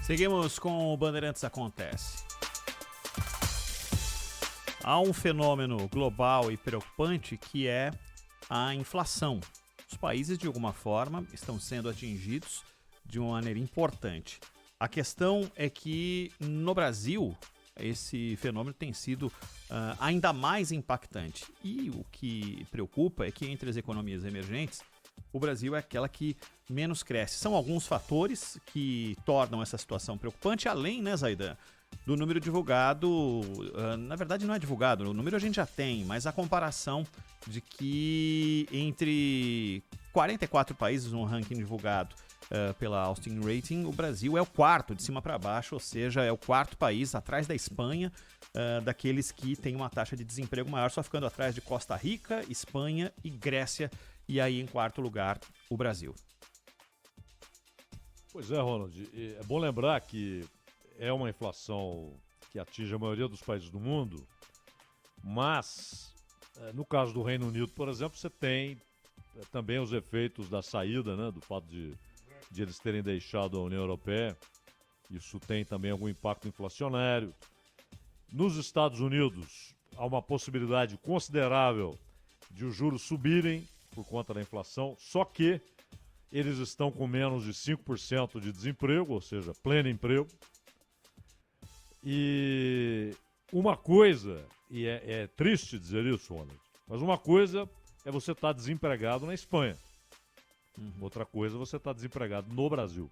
Seguimos com o Bandeirantes Acontece. Há um fenômeno global e preocupante que é a inflação. Os países, de alguma forma, estão sendo atingidos de uma maneira importante. A questão é que, no Brasil, esse fenômeno tem sido ainda mais impactante. E o que preocupa é que, entre as economias emergentes, o Brasil é aquela que menos cresce. São alguns fatores que tornam essa situação preocupante, além, né, Zaidan, do número divulgado. Na verdade, não é divulgado, o número a gente já tem, mas a comparação de que entre 44 países no ranking divulgado pela Austin Rating, o Brasil é o quarto de cima para baixo, ou seja, é o quarto país atrás da Espanha, daqueles que têm uma taxa de desemprego maior, só ficando atrás de Costa Rica, Espanha e Grécia, e aí em quarto lugar o Brasil. Pois é, Ronald, é bom lembrar que é uma inflação que atinge a maioria dos países do mundo, mas no caso do Reino Unido, por exemplo, você tem também os efeitos da saída, né, do fato de eles terem deixado a União Europeia. Isso tem também algum impacto inflacionário. Nos Estados Unidos, há uma possibilidade considerável de os juros subirem por conta da inflação, só que eles estão com menos de 5% de desemprego, ou seja, pleno emprego. E uma coisa, e é triste dizer isso, Ronald, mas uma coisa é você estar desempregado na Espanha. Outra coisa é você estar desempregado no Brasil.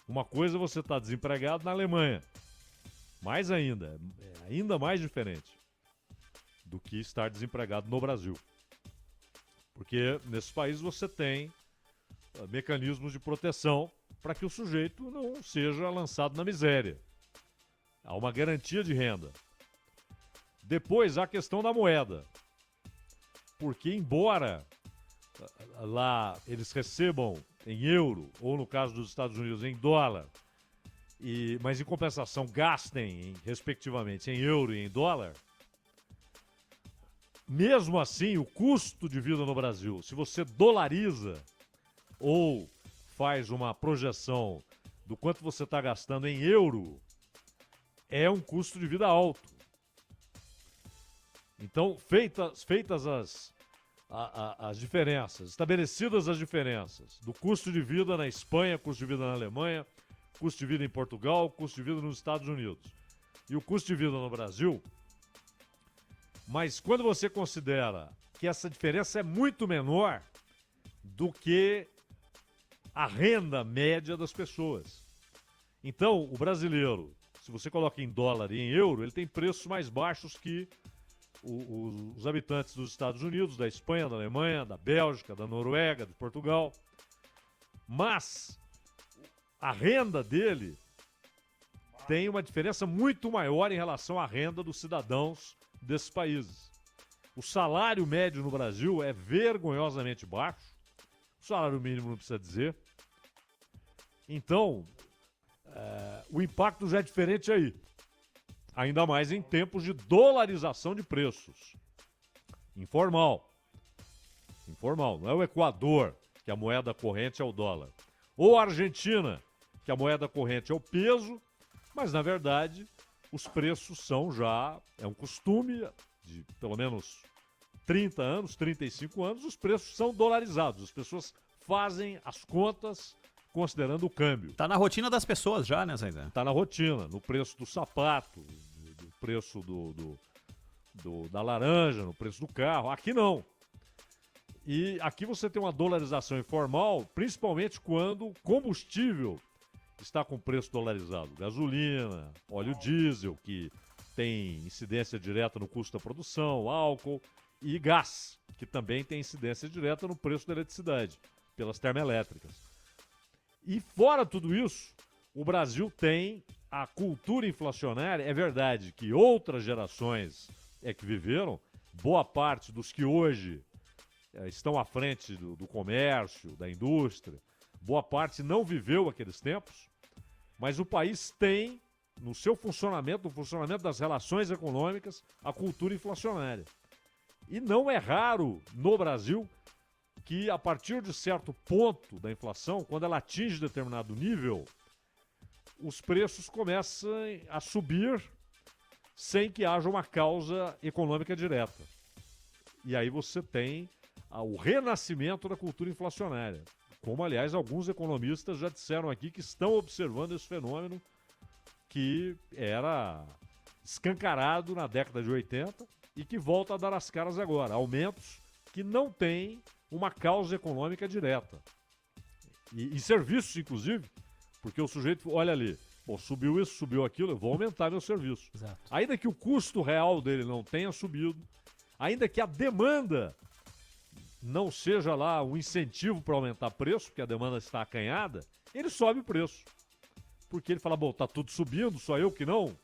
Uma coisa é você estar desempregado na Alemanha. Mais ainda, é ainda mais diferente do que estar desempregado no Brasil. Porque nesses países você tem mecanismos de proteção para que o sujeito não seja lançado na miséria. Há uma garantia de renda. Depois, há a questão da moeda. Porque, embora lá eles recebam em euro, ou no caso dos Estados Unidos em dólar, mas em compensação gastem, respectivamente, em euro e em dólar, mesmo assim, o custo de vida no Brasil, se você dolariza ou faz uma projeção do quanto você está gastando em euro, é um custo de vida alto. Então, feitas as diferenças, estabelecidas as diferenças do custo de vida na Espanha, custo de vida na Alemanha, custo de vida em Portugal, custo de vida nos Estados Unidos e o custo de vida no Brasil, mas quando você considera que essa diferença é muito menor do que a renda média das pessoas. Então, o brasileiro, se você coloca em dólar e em euro, ele tem preços mais baixos que os habitantes dos Estados Unidos, da Espanha, da Alemanha, da Bélgica, da Noruega, de Portugal. Mas a renda dele tem uma diferença muito maior em relação à renda dos cidadãos desses países. O salário médio no Brasil é vergonhosamente baixo. O salário mínimo não precisa dizer. Então, o impacto já é diferente aí. Ainda mais em tempos de dolarização de preços. Informal. Não é o Equador, que a moeda corrente é o dólar. Ou a Argentina, que a moeda corrente é o peso, mas na verdade os preços são já, é um costume de pelo menos 30 anos, 35 anos, os preços são dolarizados. As pessoas fazem as contas considerando o câmbio. Tá na rotina das pessoas já, né, Zaidan? Tá na rotina, no preço do sapato, no preço da laranja, no preço do carro. Aqui não. E aqui você tem uma dolarização informal, principalmente quando o combustível está com preço dolarizado. Gasolina, óleo diesel, que tem incidência direta no custo da produção, álcool e gás, que também tem incidência direta no preço da eletricidade, pelas termoelétricas. E fora tudo isso, o Brasil tem a cultura inflacionária. É verdade que outras gerações é que viveram, boa parte dos que hoje estão à frente do comércio, da indústria, boa parte não viveu aqueles tempos, mas o país tem, no seu funcionamento, no funcionamento das relações econômicas, a cultura inflacionária. E não é raro no Brasil que, a partir de certo ponto da inflação, quando ela atinge determinado nível, os preços começam a subir sem que haja uma causa econômica direta. E aí você tem o renascimento da cultura inflacionária. Como, aliás, alguns economistas já disseram aqui que estão observando esse fenômeno que era escancarado na década de 80 e que volta a dar as caras agora. Aumentos que não têm uma causa econômica direta. E serviços, inclusive, porque o sujeito olha ali, pô, subiu isso, subiu aquilo, eu vou aumentar meu serviço. Exato. Ainda que o custo real dele não tenha subido, ainda que a demanda não seja lá um incentivo para aumentar preço, porque a demanda está acanhada, ele sobe o preço. Porque ele fala, bom, tá tudo subindo, só eu que não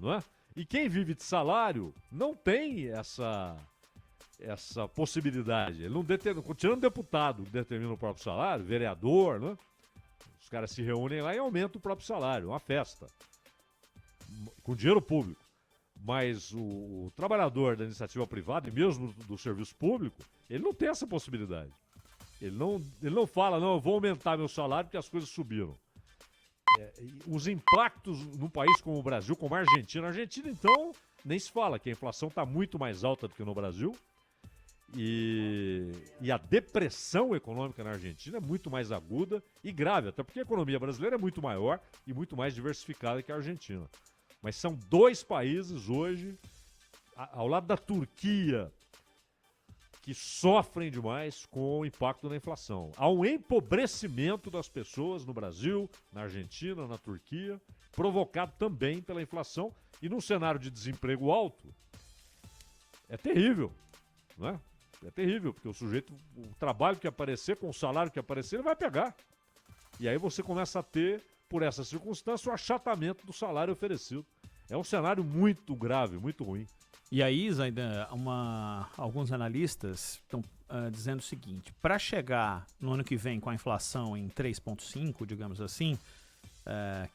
é? E quem vive de salário não tem essa possibilidade. Ele não tirando deputado que determina o próprio salário, vereador, né? Os caras se reúnem lá e aumentam o próprio salário, uma festa. Com dinheiro público. Mas o trabalhador da iniciativa privada, e mesmo do serviço público, ele não tem essa possibilidade. Ele não fala, não, eu vou aumentar meu salário porque as coisas subiram. Os impactos num país como o Brasil, como a Argentina. A Argentina, então, nem se fala, que a inflação está muito mais alta do que no Brasil. E a depressão econômica na Argentina é muito mais aguda e grave, até porque a economia brasileira é muito maior e muito mais diversificada que a Argentina. Mas são dois países hoje, ao lado da Turquia, que sofrem demais com o impacto da inflação. Há um empobrecimento das pessoas no Brasil, na Argentina, na Turquia, provocado também pela inflação. E num cenário de desemprego alto, é terrível, não é? É terrível, porque o trabalho que aparecer, com o salário que aparecer, ele vai pegar. E aí você começa a ter, por essa circunstância, o achatamento do salário oferecido. É um cenário muito grave, muito ruim. E aí, Zaidan, alguns analistas estão dizendo o seguinte: para chegar no ano que vem com a inflação em 3,5, digamos assim,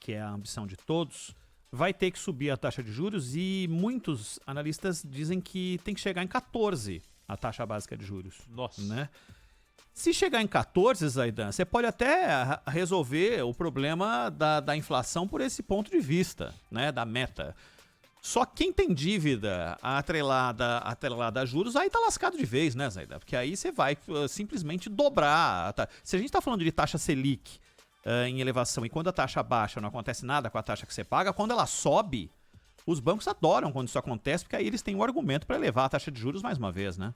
que é a ambição de todos, vai ter que subir a taxa de juros e muitos analistas dizem que tem que chegar em 14 a taxa básica de juros. Nossa. Né? Se chegar em 14, Zaidan, você pode até resolver o problema da inflação por esse ponto de vista, né, da meta. Só quem tem dívida atrelada a juros, aí tá lascado de vez, né, Zaidan? Porque aí você vai simplesmente dobrar. Se a gente tá falando de taxa Selic em elevação e quando a taxa baixa não acontece nada com a taxa que você paga, quando ela sobe, os bancos adoram quando isso acontece, porque aí eles têm um argumento para elevar a taxa de juros mais uma vez, né?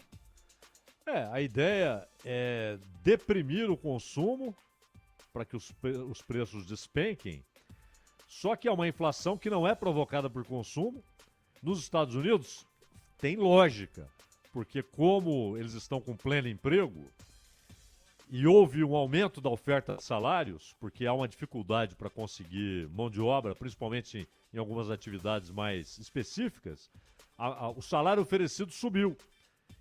A ideia é deprimir o consumo para que os preços despenquem. Só que é uma inflação que não é provocada por consumo. Nos Estados Unidos tem lógica, porque como eles estão com pleno emprego e houve um aumento da oferta de salários, porque há uma dificuldade para conseguir mão de obra, principalmente em algumas atividades mais específicas, o salário oferecido subiu.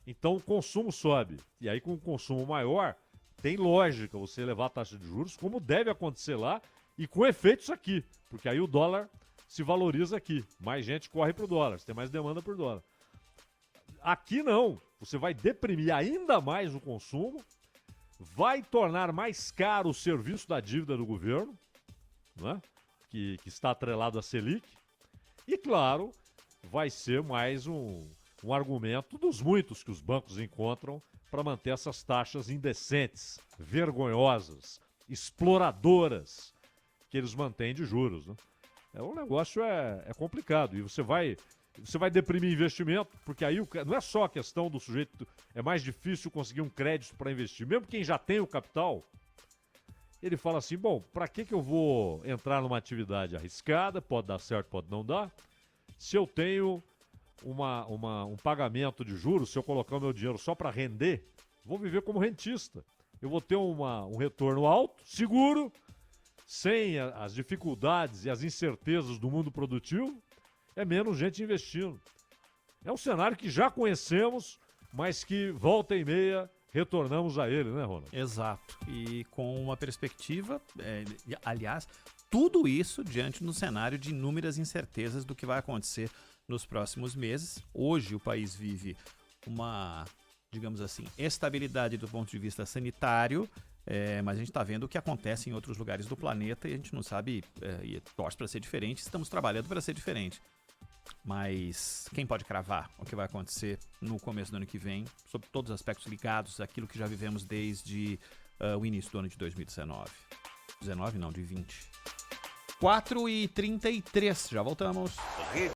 Então o consumo sobe. E aí com o consumo maior, tem lógica você elevar a taxa de juros, como deve acontecer lá, e com efeitos aqui. Porque aí o dólar se valoriza aqui. Mais gente corre para o dólar, você tem mais demanda por dólar. Aqui não. Você vai deprimir ainda mais o consumo, vai tornar mais caro o serviço da dívida do governo, né? que está atrelado à Selic. E claro, vai ser mais um argumento dos muitos que os bancos encontram para manter essas taxas indecentes, vergonhosas, exploradoras que eles mantêm de juros. Né? O negócio é complicado e você vai deprimir investimento, porque aí não é só a questão do sujeito, é mais difícil conseguir um crédito para investir. Mesmo quem já tem o capital, ele fala assim, bom, para que eu vou entrar numa atividade arriscada, pode dar certo, pode não dar, se eu tenho um pagamento de juros, se eu colocar o meu dinheiro só para render, vou viver como rentista. Eu vou ter um retorno alto, seguro, sem as dificuldades e as incertezas do mundo produtivo, é menos gente investindo. É um cenário que já conhecemos, mas que volta e meia retornamos a ele, né, Ronald? Exato. E com uma perspectiva, aliás, tudo isso diante do cenário de inúmeras incertezas do que vai acontecer nos próximos meses. Hoje o país vive uma, digamos assim, estabilidade do ponto de vista sanitário, Mas a gente está vendo o que acontece em outros lugares do planeta e a gente não sabe, e torce para ser diferente, estamos trabalhando para ser diferente. Mas quem pode cravar o que vai acontecer no começo do ano que vem, sobre todos os aspectos ligados àquilo que já vivemos desde o início do ano de 2019. 19 não, de 20. 4h33, já voltamos.